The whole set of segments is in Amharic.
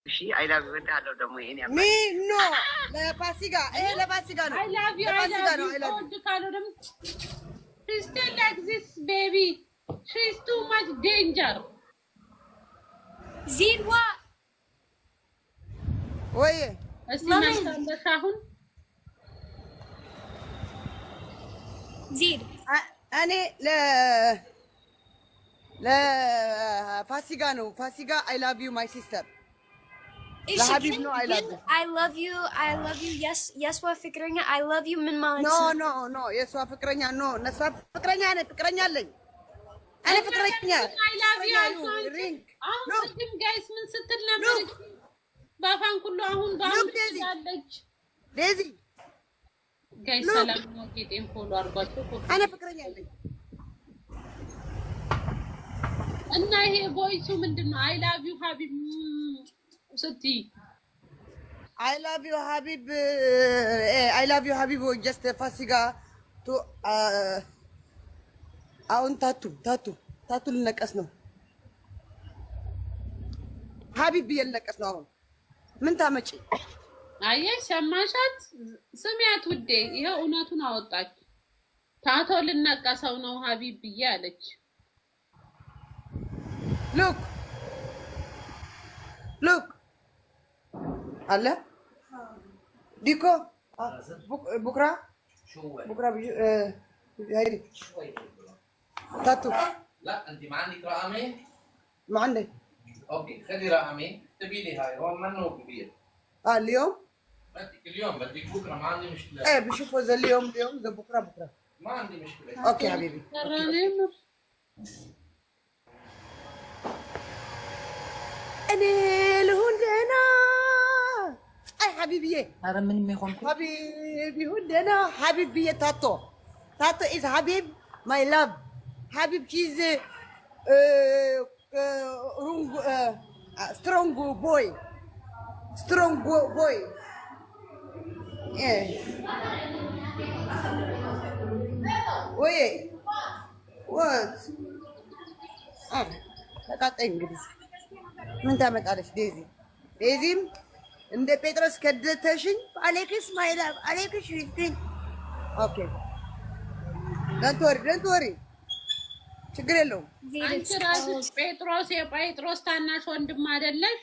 እሺ አይ ላቭ ዩ እንዳለው ደግሞ ይሄን ያማ ኖ ለፋሲካ ለፋሲካ ነው። አይ ላቭ ዩ አይ ላቭ ዩ ወድ ካለው ደግሞ ስቲል ላይክ ዚስ ቤቢ ሺ ኢዝ ቱ ማች ዴንጀር ዚድዋ ወይ እስቲ እናንተ አሁን ዚድ እኔ ለፋሲካ ነው። ፋሲካ አይ ላቭ ዩ ማይ ሲስተር ለሀቢብ ነው አይ ላቭ ዩ I love you yes ዋ ፍቅረኛ I love you ምን ማለት ኖ የሷ ፍቅረኛ ነሷ ፍቅረኛ ነኝ ፍቅረኛ አለኝ እኔ ፍቅረኛ I love you አሁን ግን ጋይስ ምን ስትል ነበር ባፋን ሁሉ አሁን ባሁን ትላለች ዴዚ ጋይስ ሰላም ነው ጌጤን ፎሎ አድርጓቸው እኔ ፍቅረኛ አለኝ እና ይሄ ቮይሱ ምንድነው አይ ላቭ ዩ ሀቢብ ስቲ I love you Habib I love you Habib just ፋሲካ ቱ አሁን ታቱ ልነቀስ ነው ሀቢብ ልነቀስ ነው አሁን ምን ታመጪ አየሽ ሰማሻት ስሚያት ውዴ ይሄ እውነቱን አወጣች ታቶ ልነቀሰው ነው ሀቢብ ብዬ አለች ሉክ አለ ዲኮ ቡክራ هيدي تاتو لا انت ما عندك رقمي؟ ما عندي اوكي خذي رقمي اكتبي لي هاي هون منه كبير اليوم بدك اليوم بدك بكره ما عندي مشكله ايه بشوفه اذا اليوم اذا بكره ما عندي مشكله اوكي حبيبي انا لهندنا اي حبيبي هذا من ميخون حبيبي هندنا حبيبي تاتو is حبيب my love حبيب she's strong boy yeah wait what ተቃጣይ እንግዲህ ምን ታመጣለች ዴዚም እንደ ጴጥሮስ ከደተሽኝ አሌክስ ማይ ላቭ አሌክስ ይስጥኝ ኦኬ ዶንት ወሪ ችግር የለውም አንቺ ራስሽ የጴጥሮስ ታናሽ ወንድም አይደለሽ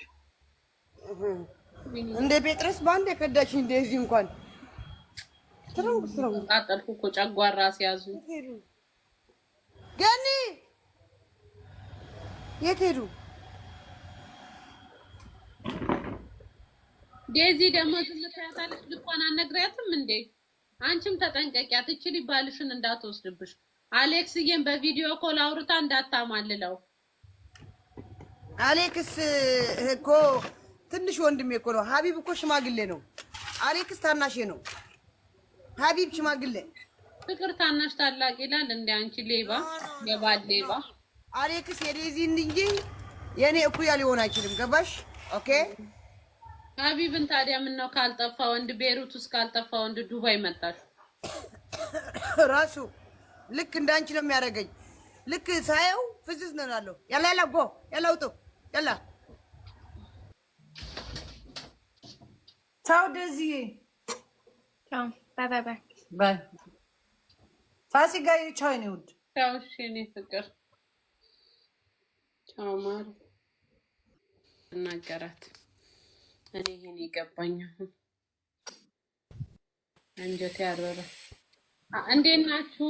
እንደ ጴጥሮስ ባንዴ ከዳሽኝ እንደዚህ እንኳን ትረው ጣጣልኩ እኮ ጨጓራ ሲያዙ ገኒ የት ሄዱ ዴዚ ደግሞ ዝምታያታለች ልቆና ነግሪያትም እንዴ አንቺም ተጠንቀቂያት እቺ ባልሽን እንዳትወስድብሽ አሌክስዬን በቪዲዮ ኮል አውርታ እንዳታማልለው አሌክስ እኮ ትንሽ ወንድሜ እኮ ነው ሀቢብ እኮ ሽማግሌ ነው አሌክስ ታናሽ ነው ሀቢብ ሽማግሌ ፍቅር ታናሽ ታላቅ ይላል እንዴ አንቺ ሌባ የባል ሌባ አሌክስ የዴዚ እንጂ የኔ እኩያ ሊሆን አይችልም ገባሽ ኦኬ ሀቢብን ታዲያ ምን ነው ካልጠፋ ወንድ ቤሩት ውስጥ ካልጠፋ ወንድ ዱባይ መጣሽ ራሱ ልክ እንዳንቺ ነው የሚያደርገኝ ልክ ሳየው ፍዝዝ ነው ያለው ያላ ጎ ያላ ውጡ ያላ ቻው ዴዚ ቻው ባይ ባይ ፋሲካ ቻው ነው ቻው እሺ እኔ ፍቅር ቻው ማር እናገራት እኔ ይሄን ይገባኝ አንጀቴ ያረረ እንዴት ናችሁ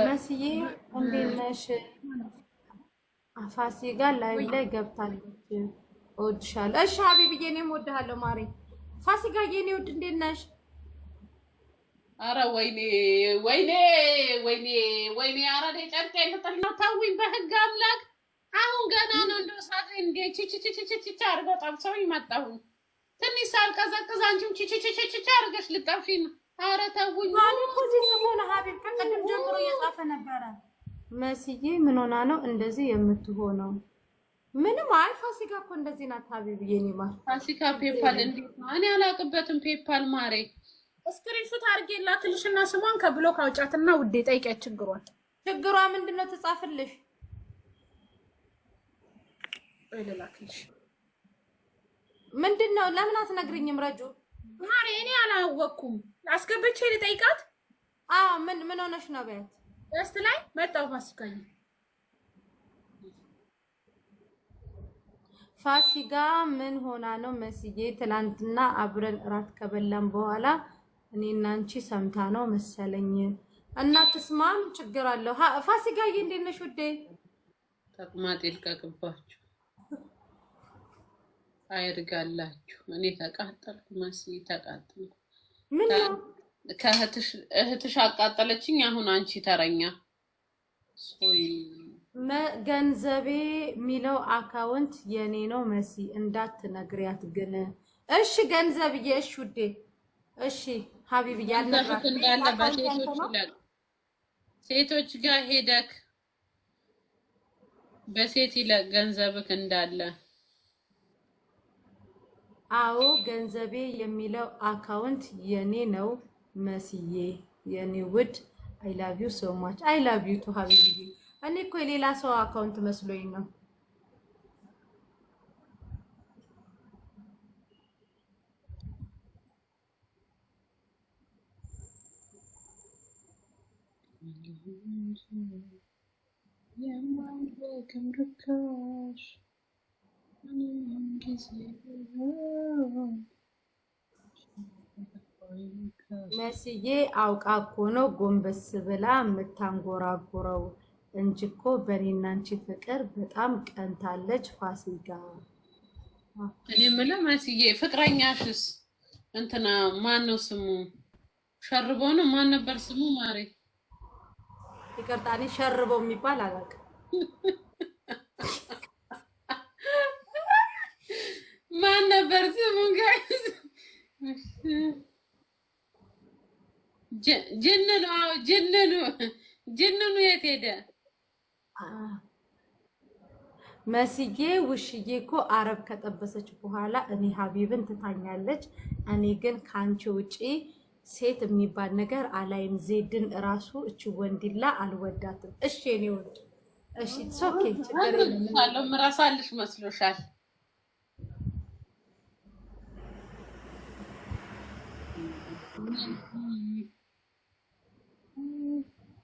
መስዬ እንዴት ነሽ ፋሲካ ላይ ገብታለች እወድሻለሁ እሺ ሀቢብዬ እኔም እወድሃለሁ ማሬ ፋሲካ የኔ ውድ እንዴት ነሽ አረ ወይኔ አረ ጨርቄ ልጥል ነው ታውኝ በህግ አምላክ አሁን ገና ነው እንደው ሳት እንዴ ቺቺቺቺቺ አርገው ጠብሰው ይመጣሁ ትንሽ ሳልቀዘቅዝ አንቺም ቺቺቺቺቺ አርገሽ ልጠብሺ ነው አረ ተውኝ ማን እዚህ ሰሞኑን ሀቢብ ከቀደም ጀምሮ እየጻፈ ነበረ መስዬ ምን ሆና ነው እንደዚህ የምትሆነው ምንም አይ ፋሲካ እኮ እንደዚህ ናት ሀቢብዬ እኔ ማር ፋሲካ ፔፓል እንዴት ነው እኔ አላቅበትም ፔፓል ማሬ ስክሪንሾት አድርጌላትልሽና ስሟን ከብሎክ አውጫትና ውዴ ጠይቂያት ችግሯ ምንድነው ተጻፈልሽ እልላክልሽ ምንድነው? ለምን አትነግሪኝም ረጁ? ማሪ እኔ አላወኩም። አስገብቼ ልጠይቃት። ምን ሆነሽ ነው? በያት ደስት ላይ መጣው ፋሲካዬ። ፋሲካ ምን ሆና ነው መስዬ? ትላንትና አብረን እራት ከበላን በኋላ እኔና አንቺ ሰምታ ነው መሰለኝ። እና ትስማም ችግር አለው። ፋሲካዬ እንዴት ነሽ ውዴ? ተቅማጥ ይልቀቅባችሁ አይርጋላችሁ። እኔ ተቃጠልኩ መስዬ ተቃጠልኩ። ምን ነው እህትሽ አቃጠለችኝ። አሁን አንቺ ተረኛ። ገንዘቤ ሚለው አካውንት የኔ ነው መሲ እንዳትነግሪያት ግን። እሺ ገንዘብዬ፣ እሺ ውዴ፣ እሺ ሀቢብ ያልነግራት እንዳለ ሴቶች ጋር ሄደክ በሴት ይለቅ ገንዘብክ እንዳለ። አዎ ገንዘቤ የሚለው አካውንት የኔ ነው መስዬ፣ የኔ ውድ። አይ ላቭ ዩ ሶ ማች። አይ ላቭ ዩ ቱ ሀቢብዬ። እኔ እኮ የሌላ ሰው አካውንት መስሎኝ ነው። መስዬ አውቃ እኮ ነው ጎንበስ ብላ የምታንጎራጉረው እንጂ እኮ በእኔና አንቺ ፍቅር በጣም ቀንታለች ፋሲካ። እኔ የምለው መስዬ ፍቅረኛሽስ እንትና ማን ነው ስሙ? ሸርቦ ነው? ማን ነበር ስሙ? ማሬ ይቅርታ፣ እኔ ሸርበው የሚባል አላውቅም። ማን ነበር ስሙ? ጋይስ ጅንኑ። አዎ ጅንኑ የት ሄደ? መስዬ ውሽዬ እኮ አረብ ከጠበሰች በኋላ እኔ ሀቢብን ትታኛለች። እኔ ግን ከአንቺ ውጪ ሴት የሚባል ነገር አላይም። ዜድን እራሱ እቺ ወንዲላ አልወዳትም። እሺ እኔ ወድ እሺ ሶኬ ችግር የለም። ምራሳልሽ መስሎሻል?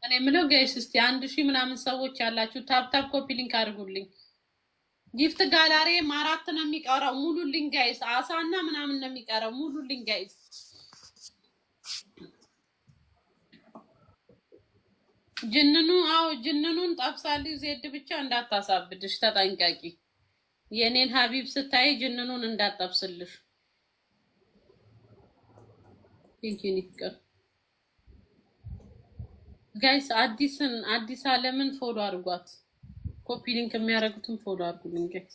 እኔ የምለው ጋይስ እስቲ 1000 ምናምን ሰዎች ያላችሁ ታፕ ኮፒ ሊንክ አድርጉልኝ። ጊፍት ጋላሪ ማራት ነው የሚቀረው። ሙሉልኝ ጋይስ። አሳና ምናምን ነው የሚቀረው። ሙሉልኝ ጋይስ። ጅንኑ አዎ ጅንኑን ጠብሳልኝ። ዜድ ብቻ እንዳታሳብድሽ ተጠንቀቂ። የኔን ሀቢብ ስታይ ጅንኑን እንዳጠብስልሽ። ይንኪኒከ ጋይስ አዲስ አለምን ፎሎ አድርጓት። ኮፒ ሊንክ የሚያደርጉትን ፎሎ አድርጉልኝ ጋይስ።